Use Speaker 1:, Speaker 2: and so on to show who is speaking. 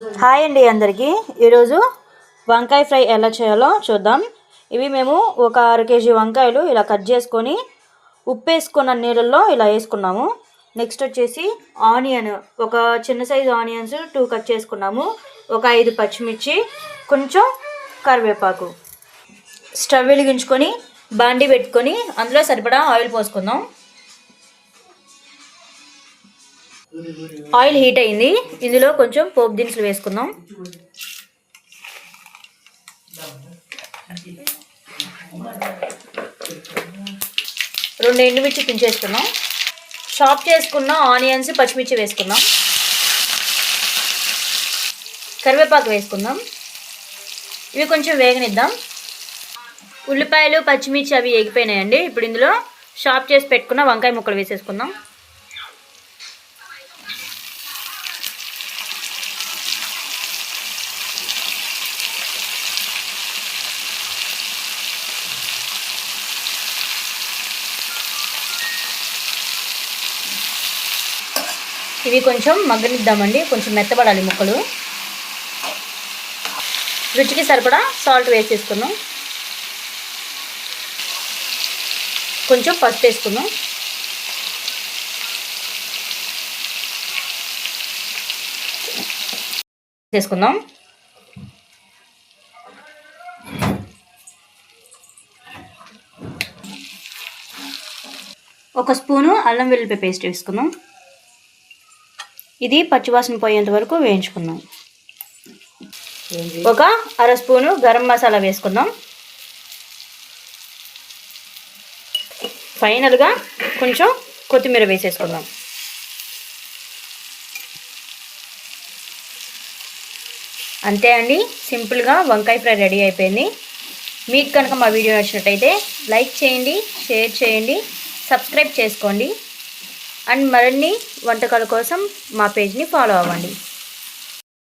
Speaker 1: Hi అండి అందరికీ. ఈరోజు వంకాయ ఫ్రై ఎలా చేయాలో చూద్దాం. ఇవి మేము ఒక 1/2 కేజీ వంకాయలు ఇలా కట్ చేసుకొని ఉప్పు వేసుకున్న నీళ్ళల్లో ఇలా వేసుకున్నాము. నెక్స్ట్ వచ్చేసి ఆనియన్, ఒక చిన్న సైజు ఆనియన్స్ 2 కట్ చేసుకున్నాము. ఒక 5 పచ్చిమిర్చి, కొంచెం కరివేపాకు. స్టవ్ వెలిగించుకొని బాండి పెట్టుకొని అందులో సరిపడా ఆయిల్ పోసుకుందాం. ఆయిల్ హీట్ అయింది. ఇందులో కొంచెం పోపు దినుసులు వేసుకుందాం. రెండు ఎండుమిర్చి తుంచేసుకుందాం. చాప్ చేసుకున్న ఆనియన్స్, పచ్చిమిర్చి వేసుకుందాం. కరివేపాకు వేసుకుందాం. ఇవి కొంచెం వేగనిద్దాం. ఉల్లిపాయలు, పచ్చిమిర్చి అవి వేగిపోయినాయండి. ఇప్పుడు ఇందులో చాప్ చేసి పెట్టుకున్న వంకాయ ముక్కలు వేసేసుకుందాం. ఇవి కొంచెం మగ్గనిద్దామండి. కొంచెం మెత్తబడాలి ముక్కలు. రుచికి సరిపడా సాల్ట్ వేసేసుకుందాం. కొంచెం పసుపు వేసుకుందాం. వేసుకుందాం. ఒక స్పూను అల్లం వెల్లుల్లి పేస్ట్ వేసుకుందాం. ఇది పచ్చివాసన పోయేంత వరకు వేయించుకుందాం. ఒక 1/2 స్పూను గరం మసాలా వేసుకుందాం. ఫైనల్గా కొంచెం కొత్తిమీర వేసేసుకుందాం. అంతే అండి, సింపుల్గా వంకాయ ఫ్రై రెడీ అయిపోయింది. మీకు కనుక మా వీడియో నచ్చినట్టయితే లైక్ చేయండి, షేర్ చేయండి, సబ్స్క్రైబ్ చేసుకోండి. అండ్ మరిన్ని వంటకాల కోసం మా పేజ్ని ఫాలో అవ్వండి.